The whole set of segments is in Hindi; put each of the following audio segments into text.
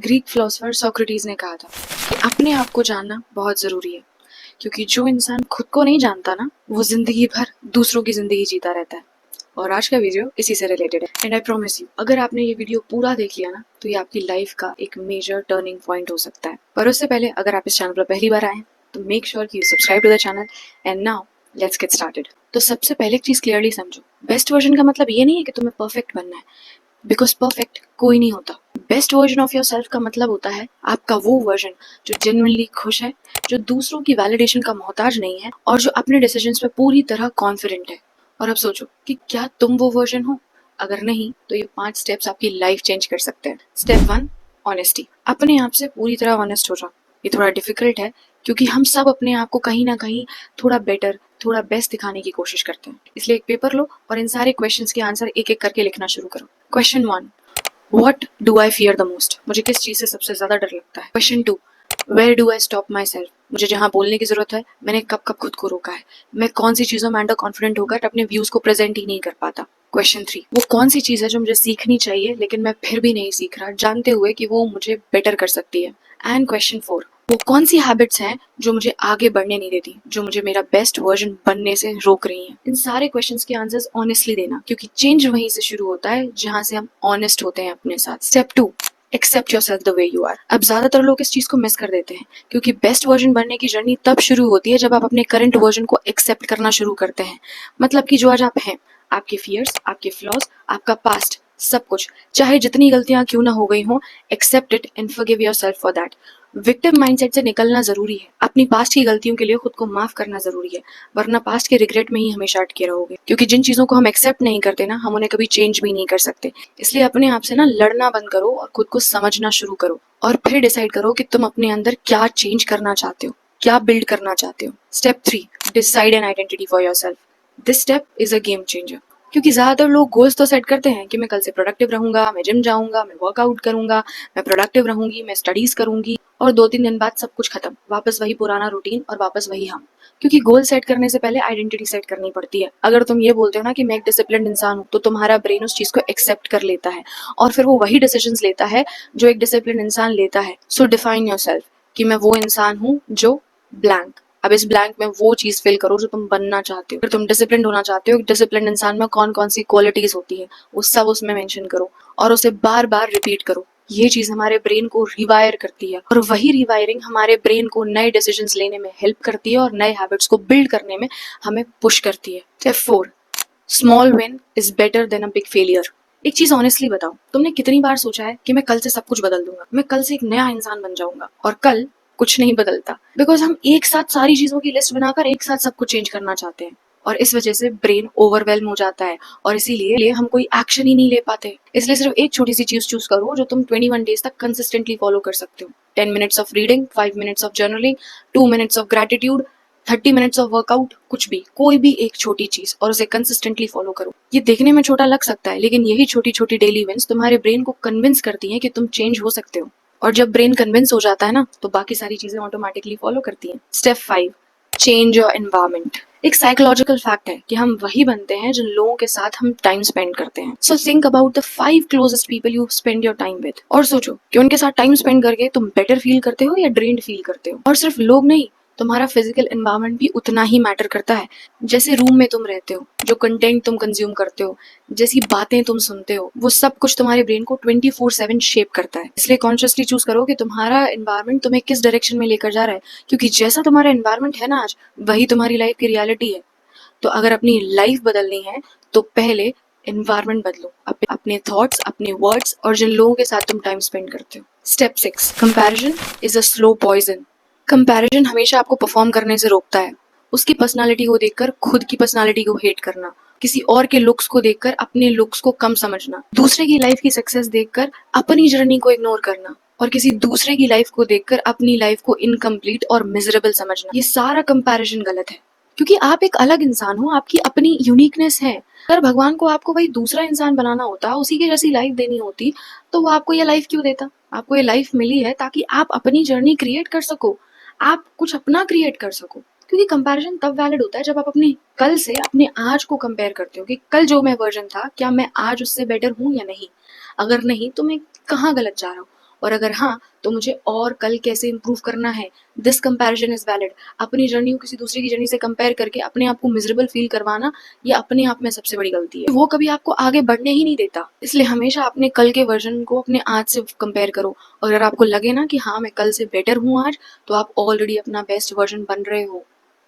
ग्रीक फिलोसोफर सोक्रेटिस ने कहा था कि अपने आप को जानना बहुत जरूरी है, क्योंकि जो इंसान खुद को नहीं जानता ना, वो जिंदगी भर दूसरों की जिंदगी जीता रहता है। और आज का वीडियो इसी से रिलेटेड है एंड आई प्रॉमिस यू, अगर आपने ये वीडियो पूरा देख लिया ना, तो ये आपकी लाइफ का एक मेजर टर्निंग पॉइंट हो सकता है। पर उससे पहले अगर आप इस चैनल पर पहली बार आए हैं तो मेक श्योर कि you subscribe to the channel and now let's get started. तो सबसे पहले एक चीज क्लियरली समझो, बेस्ट वर्जन का मतलब ये नहीं है कि तुम्हें परफेक्ट बनना है, बिकॉज परफेक्ट कोई नहीं होता। Best version of your self का मतलब होता है आपका वो वर्जन जो जेन्युइनली खुश है, जो दूसरों की वैलिडेशन का मोहताज नहीं है और जो अपने डिसीजंस पे पूरी तरह कॉन्फिडेंट है। और अब सोचो कि क्या तुम वो वर्जन हो? अगर नहीं तो ये 5 स्टेप्स आपकी लाइफ चेंज कर सकते हैं। Step 1, honesty. अपने आप से पूरी तरह ऑनेस्ट हो जाओ। ये थोड़ा डिफिकल्ट है क्योंकि हम सब अपने आप को कहीं ना कहीं थोड़ा बेटर, थोड़ा बेस्ट दिखाने की कोशिश करते हैं। इसलिए एक पेपर लो और इन सारे क्वेश्चंस के आंसर एक एक करके लिखना शुरू करो। Question 1, what do I fear the most? मुझे किस चीज से सबसे ज्यादा डर लगता है। Question 2, where do I stop myself? मुझे जहां बोलने की जरूरत है मैंने कब कब खुद को रोका है। मैं कौन सी चीजों में अंडर कॉन्फिडेंट होकर अपने व्यूज को प्रेजेंट ही नहीं कर पाता। क्वेश्चन 3, वो कौन सी चीज है जो मुझे सीखनी चाहिए लेकिन मैं फिर भी नहीं सीख रहा, जानते हुए कि वो मुझे बेटर कर सकती है। एंड क्वेश्चन 4, वो कौन सी हैबिट्स हैं जो मुझे आगे बढ़ने नहीं देती, जो मुझे मेरा बेस्ट वर्जन बनने से रोक रही हैं। इन सारे क्वेश्चंस के आंसर्स ऑनेस्टली देना, क्योंकि चेंज वहीं से शुरू होता है जहां से हम ऑनेस्ट होते हैं अपने साथ। Step 2, accept yourself the way you are. अब ज्यादातर लोग इस चीज को मिस कर देते हैं, क्योंकि बेस्ट वर्जन बनने की जर्नी तब शुरू होती है जब आप अपने करंट वर्जन को एक्सेप्ट करना शुरू करते हैं। मतलब कि जो आज आप हैं, आपके फियर्स, आपके फ्लॉज, आपका पास्ट, सब कुछ, चाहे जितनी गलतियां क्यों ना हो गई हो, accept it and forgive yourself for that. Victim mindset से निकलना जरूरी है। अपनी पास्ट की गलतियों के लिए खुद को माफ करना जरूरी है, वरना पास्ट के रिग्रेट में ही हमेशा अटके रहोगे। क्योंकि जिन चीजों को हम एक्सेप्ट नहीं करते ना, हम उन्हें कभी चेंज भी नहीं कर सकते। इसलिए अपने आप से ना लड़ना बंद करो और खुद को समझना शुरू करो, और फिर डिसाइड करो कि तुम अपने अंदर क्या चेंज करना चाहते हो, क्या बिल्ड करना चाहते हो। Step 3, decide an identity for yourself. This step is a game changer, क्योंकि ज्यादातर लोग गोल्स तो सेट करते हैं कि मैं कल से प्रोडक्टिव रहूंगा, मैं जिम जाऊंगा, मैं वर्कआउट करूंगा, मैं प्रोडक्टिव रहूंगी, मैं स्टडीज करूंगी, और 2-3 दिन बाद सब कुछ खत्म, वापस वही पुराना रूटीन और वापस वही हम। क्योंकि गोल सेट करने से पहले आइडेंटिटी सेट करनी पड़ती है। अगर तुम ये बोलते हो ना कि मैं एक डिसिप्लिन्ड इंसान हूँ, तो तुम्हारा ब्रेन उस चीज को एक्सेप्ट कर लेता है और फिर वो वही डिसीजंस लेता है जो एक डिसिप्लिन्ड इंसान लेता है। सो डिफाइन योरसेल्फ कि मैं वो इंसान हूँ जो ब्लैंक। अब इस ब्लैंक में वो चीज फिल करो जो तुम बनना चाहते हो। अगर तुम डिसिप्लिन होना चाहते हो, डिसिप्लिन इंसान में कौन कौन सी क्वालिटीज होती है वो सब उसमें मेंशन करो और उसे बार बार रिपीट करो। ये चीज हमारे ब्रेन को रिवायर करती है, और वही रिवायरिंग हमारे ब्रेन को नए डिसीजंस लेने में हेल्प करती है और नए हैबिट्स को बिल्ड करने में हमें पुश करती है। Step 4, small win is better than a big failure. एक चीज ऑनेस्टली बताओ, तुमने कितनी बार सोचा है कि मैं कल से सब कुछ बदल दूंगा, मैं कल से एक नया इंसान बन जाऊंगा, और कल कुछ नहीं बदलता। बिकॉज हम एक साथ सारी चीजों की लिस्ट बनाकर एक साथ सब कुछ चेंज करना चाहते हैं, और इस वजह से ब्रेन ओवरवेल्म हो जाता है और इसीलिए हम कोई एक्शन ही नहीं ले पाते। इसलिए सिर्फ एक छोटी सी चीज चूज करो जो तुम 21 डेज तक कंसिस्टेंटली फॉलो कर सकते हो। 10 minutes of reading, 5 minutes of journaling, 2 minutes of gratitude, 30 minutes of workout, कुछ भी, कोई भी एक छोटी चीज, और उसे कंसिस्टेंटली फॉलो करो। ये देखने में छोटा लग सकता है, लेकिन यही छोटी छोटी डेली विंस तुम्हारे ब्रेन को कन्विंस करती हैं कि तुम चेंज हो सकते हो। और जब ब्रेन कन्विंस हो जाता है ना, तो बाकी सारी चीजें ऑटोमेटिकली फॉलो करती हैं। Step 5, change your environment. एक साइकोलॉजिकल फैक्ट है कि हम वही बनते हैं जिन लोगों के साथ हम टाइम स्पेंड करते हैं। So think about the 5 closest people you spend your time with, और सोचो कि उनके साथ टाइम स्पेंड करके तुम बेटर फील करते हो या ड्रेन्ड फील करते हो। और सिर्फ लोग नहीं, तुम्हारा फिजिकल एनवायरनमेंट भी उतना ही मैटर करता है। जैसे रूम में तुम रहते हो, जो कंटेंट तुम कंज्यूम करते हो, जैसी बातें तुम सुनते हो, वो सब कुछ तुम्हारे ब्रेन को 24/7 शेप करता है। इसलिए कॉन्शियसली चूज करो कि तुम्हारा एनवायरनमेंट तुम्हें किस डायरेक्शन में लेकर जा रहा है, क्योंकि जैसा तुम्हारा एनवायरनमेंट है ना आज, वही तुम्हारी लाइफ की रियलिटी है। तो अगर अपनी लाइफ बदलनी है तो पहले एनवायरनमेंट बदलो, अपने थॉट्स, अपने वर्ड्स, और जिन लोगों के साथ तुम टाइम स्पेंड करते हो। Step 6, comparison is a slow poison. Comparison हमेशा आपको परफॉर्म करने से रोकता है। उसकी पर्सनालिटी को देखकर खुद की पर्सनालिटी को हेट करना, किसी और के लुक्स को देखकर अपने लुक्स को कम समझना, दूसरे की लाइफ की सक्सेस देखकर अपनी जर्नी को इग्नोर करना, और किसी दूसरे की लाइफ को देखकर अपनी लाइफ को इनकम्प्लीट और मिजरेबल समझना, ये सारा कंपैरिजन गलत है। क्योंकि आप एक अलग इंसान हो, आपकी अपनी यूनिकनेस है। अगर भगवान को आपको वही दूसरा इंसान बनाना होता, उसी की जैसी लाइफ देनी होती, तो वो आपको ये लाइफ क्यों देता? आपको ये लाइफ मिली है ताकि आप अपनी जर्नी क्रिएट कर सको, आप कुछ अपना क्रिएट कर सको। क्योंकि कंपैरिजन तब वैलिड होता है जब आप अपने कल से अपने आज को कंपेयर करते हो कि कल जो मैं वर्जन था, क्या मैं आज उससे बेटर हूँ या नहीं। अगर नहीं, तो मैं कहाँ गलत जा रहा हूँ। और अगर हाँ तो मुझे और कल कैसे इम्प्रूव करना है। This comparison is valid. अपनी जर्नी को किसी दूसरे की जर्नी से कंपेयर करके अपने आप को मिजरेबल फील करवाना ये अपने आप में सबसे बड़ी गलती है। वो कभी आपको आगे बढ़ने ही नहीं देता। इसलिए हमेशा अपने कल के वर्जन को अपने आज से कंपेयर करो। और अगर आपको लगे ना कि हाँ मैं कल से बेटर हूँ आज, तो आप ऑलरेडी अपना बेस्ट वर्जन बन रहे हो।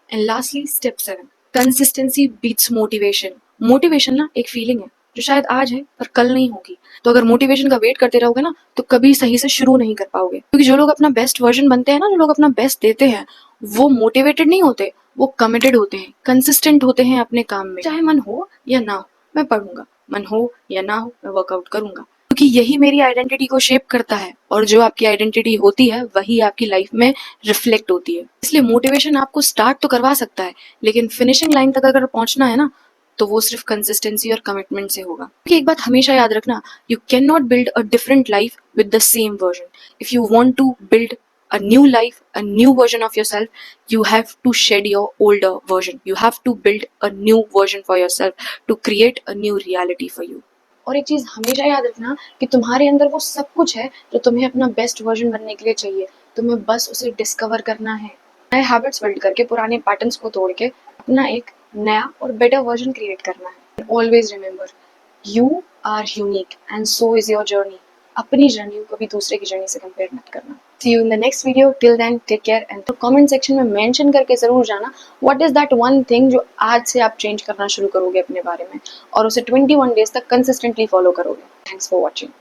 And lastly step 7, consistency beats motivation. Motivation ना एक फीलिंग है जो शायद आज है पर कल नहीं होगी। तो अगर मोटिवेशन का वेट करते रहोगे ना तो कभी सही से शुरू नहीं कर पाओगे। क्योंकि जो लोग अपना बेस्ट वर्जन बनते हैं ना, जो लोग अपना बेस्ट देते हैं, वो मोटिवेटेड नहीं होते, वो कमिटेड होते हैं, कंसिस्टेंट होते हैं अपने काम में। चाहे मन हो या ना हो मैं पढ़ूंगा, मन हो या ना हो मैं वर्कआउट करूंगा, क्योंकि यही मेरी आइडेंटिटी को शेप करता है। और जो आपकी आइडेंटिटी होती है वही आपकी लाइफ में रिफ्लेक्ट होती है। इसलिए मोटिवेशन आपको स्टार्ट तो करवा सकता है, लेकिन फिनिशिंग लाइन तक अगर पहुंचना है ना तो वो सिर्फ कंसिस्टेंसी और कमिटमेंट से होगा। क्योंकि एक बात हमेशा याद रखना, you can not build a different life with the same version. If you want to build a new life, a new version of yourself, you have to shed your older version. You have to build a new version for yourself to create a new reality for you. और एक चीज हमेशा याद रखना कि तुम्हारे अंदर वो सब कुछ है जो तुम्हें अपना बेस्ट वर्जन बनने के लिए चाहिए। तुम्हें बस उसे डिस्कवर करना है, नए हैबिट्स बिल्ड करके, पुराने पैटर्न्स को तोड़ के अपना एक नया और बेटर वर्जन क्रिएट करना है। Always remember, you are unique and so is your journey. अपनी जर्नी को कभी दूसरे की जर्नी से कंपेयर मत करना। See you in the next video. Till then, take care and तो comment section में mention करके जरूर जाना what is that one thing जो आज से आप change करना शुरू करोगे अपने बारे में और उसे 21 days तक consistently follow करोगे। Thanks for watching.